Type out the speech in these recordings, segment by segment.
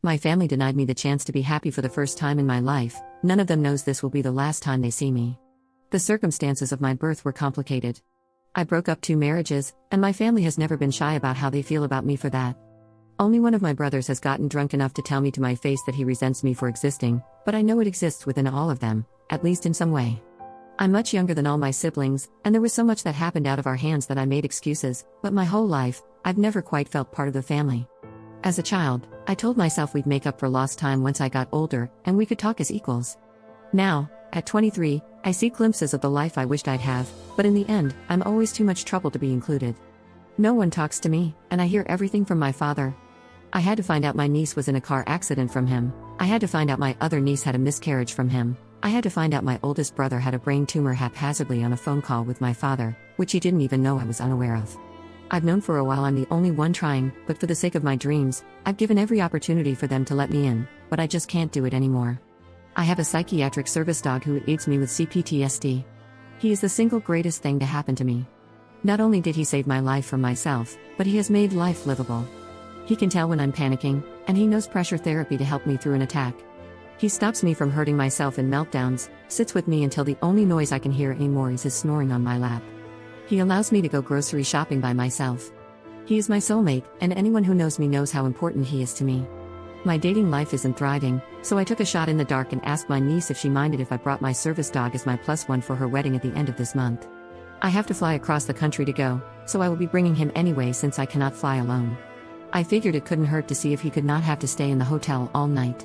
My family denied me the chance to be happy for the first time in my life. None of them knows this will be the last time they see me. The circumstances of my birth were complicated. I broke up 2 marriages, and my family has never been shy about how they feel about me for that. Only one of my brothers has gotten drunk enough to tell me to my face that he resents me for existing, but I know it exists within all of them, at least in some way. I'm much younger than all my siblings, and there was so much that happened out of our hands that I made excuses, but my whole life, I've never quite felt part of the family. As a child, I told myself we'd make up for lost time once I got older, and we could talk as equals. Now, at 23, I see glimpses of the life I wished I'd have, but in the end, I'm always too much trouble to be included. No one talks to me, and I hear everything from my father. I had to find out my niece was in a car accident from him. I had to find out my other niece had a miscarriage from him. I had to find out my oldest brother had a brain tumor haphazardly on a phone call with my father, which he didn't even know I was unaware of. I've known for a while I'm the only one trying, but for the sake of my dreams, I've given every opportunity for them to let me in, but I just can't do it anymore. I have a psychiatric service dog who aids me with CPTSD. He is the single greatest thing to happen to me. Not only did he save my life from myself, but he has made life livable. He can tell when I'm panicking, and he knows pressure therapy to help me through an attack. He stops me from hurting myself in meltdowns, sits with me until the only noise I can hear anymore is his snoring on my lap. He allows me to go grocery shopping by myself. He is my soulmate, and anyone who knows me knows how important he is to me. My dating life isn't thriving, so I took a shot in the dark and asked my niece if she minded if I brought my service dog as my +1 for her wedding at the end of this month. I have to fly across the country to go, so I will be bringing him anyway since I cannot fly alone. I figured it couldn't hurt to see if he could not have to stay in the hotel all night.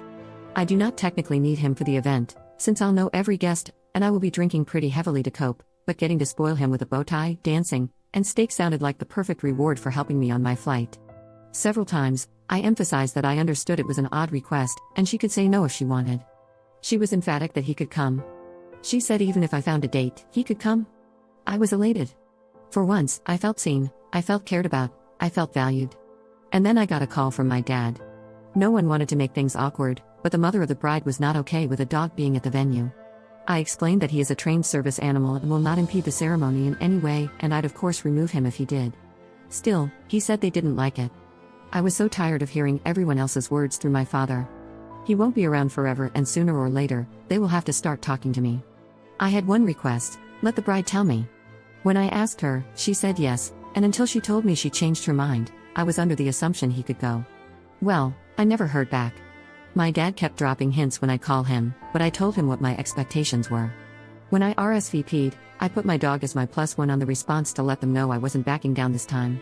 I do not technically need him for the event, since I'll know every guest, and I will be drinking pretty heavily to cope, but getting to spoil him with a bow tie, dancing, and steak sounded like the perfect reward for helping me on my flight. Several times, I emphasized that I understood it was an odd request, and she could say no if she wanted. She was emphatic that he could come. She said even if I found a date, he could come. I was elated. For once, I felt seen, I felt cared about, I felt valued. And then I got a call from my dad. No one wanted to make things awkward, but the mother of the bride was not okay with a dog being at the venue. I explained that he is a trained service animal and will not impede the ceremony in any way, and I'd of course remove him if he did. Still, he said they didn't like it. I was so tired of hearing everyone else's words through my father. He won't be around forever, and sooner or later, they will have to start talking to me. I had one request: let the bride tell me. When I asked her, she said yes, and until she told me she changed her mind, I was under the assumption he could go. Well, I never heard back. My dad kept dropping hints when I call him, but I told him what my expectations were. When I RSVP'd, I put my dog as my +1 on the response to let them know I wasn't backing down this time.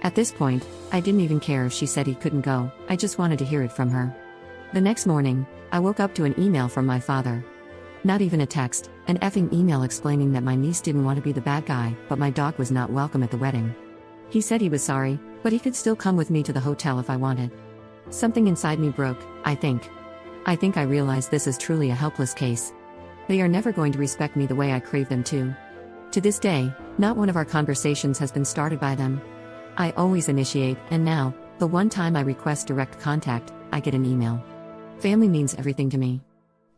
At this point, I didn't even care if she said he couldn't go, I just wanted to hear it from her. The next morning, I woke up to an email from my father. Not even a text, an effing email explaining that my niece didn't want to be the bad guy, but my dog was not welcome at the wedding. He said he was sorry, but he could still come with me to the hotel if I wanted. Something inside me broke, I think. I think I realized this is truly a helpless case. They are never going to respect me the way I crave them to. To this day, not one of our conversations has been started by them. I always initiate, and now, the one time I request direct contact, I get an email. Family means everything to me.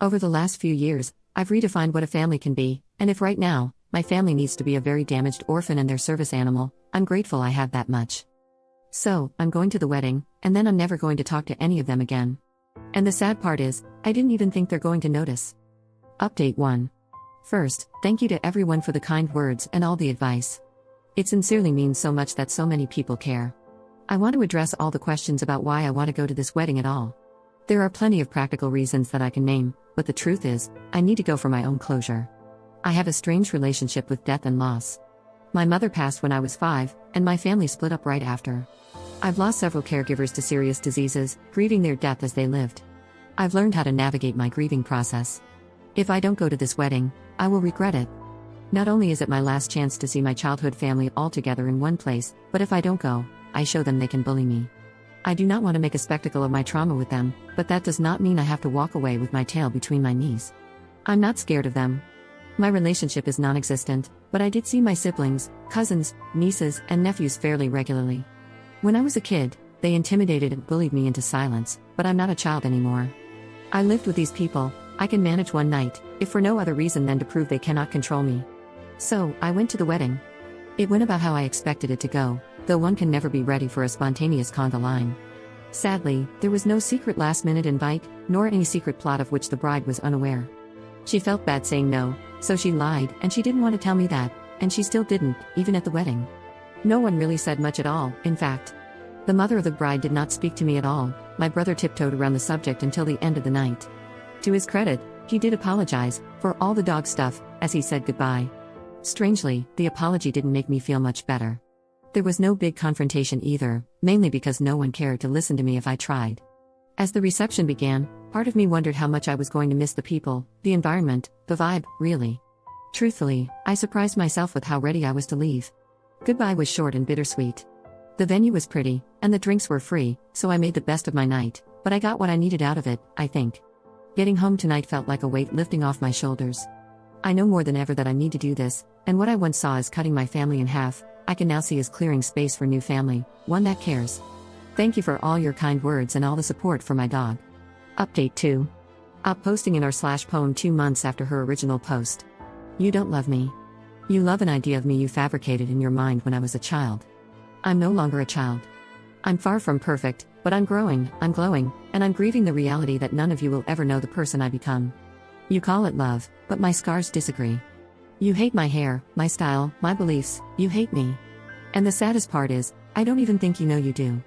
Over the last few years, I've redefined what a family can be, and if right now, my family needs to be a very damaged orphan and their service animal, I'm grateful I have that much. So, I'm going to the wedding, and then I'm never going to talk to any of them again. And the sad part is, I didn't even think they're going to notice. Update 1. First, thank you to everyone for the kind words and all the advice. It sincerely means so much that so many people care. I want to address all the questions about why I want to go to this wedding at all. There are plenty of practical reasons that I can name, but the truth is, I need to go for my own closure. I have a strange relationship with death and loss. My mother passed when I was 5, and my family split up right after. I've lost several caregivers to serious diseases, grieving their death as they lived. I've learned how to navigate my grieving process. If I don't go to this wedding, I will regret it. Not only is it my last chance to see my childhood family all together in one place, but if I don't go, I show them they can bully me. I do not want to make a spectacle of my trauma with them, but that does not mean I have to walk away with my tail between my knees. I'm not scared of them. My relationship is non-existent, but I did see my siblings, cousins, nieces, and nephews fairly regularly. When I was a kid, they intimidated and bullied me into silence, but I'm not a child anymore. I lived with these people. I can manage one night, if for no other reason than to prove they cannot control me. So, I went to the wedding. It went about how I expected it to go, though one can never be ready for a spontaneous conga line. Sadly, there was no secret last-minute invite, nor any secret plot of which the bride was unaware. She felt bad saying no, so she lied, and she didn't want to tell me that, and she still didn't, even at the wedding. No one really said much at all, in fact. The mother of the bride did not speak to me at all. My brother tiptoed around the subject until the end of the night. To his credit, he did apologize for all the dog stuff, as he said goodbye. Strangely, the apology didn't make me feel much better. There was no big confrontation either, mainly because no one cared to listen to me if I tried. As the reception began, part of me wondered how much I was going to miss the people, the environment, the vibe, really. Truthfully, I surprised myself with how ready I was to leave. Goodbye was short and bittersweet. The venue was pretty, and the drinks were free, so I made the best of my night, but I got what I needed out of it, I think. Getting home tonight felt like a weight lifting off my shoulders. I know more than ever that I need to do this, and what I once saw as cutting my family in half, I can now see as clearing space for new family, one that cares. Thank you for all your kind words and all the support for my dog. Update 2. Up posting in r/poem 2 months after her original post. You don't love me. You love an idea of me you fabricated in your mind when I was a child. I'm no longer a child. I'm far from perfect, but I'm growing, I'm glowing, and I'm grieving the reality that none of you will ever know the person I become. You call it love, but my scars disagree. You hate my hair, my style, my beliefs, you hate me. And the saddest part is, I don't even think you know you do.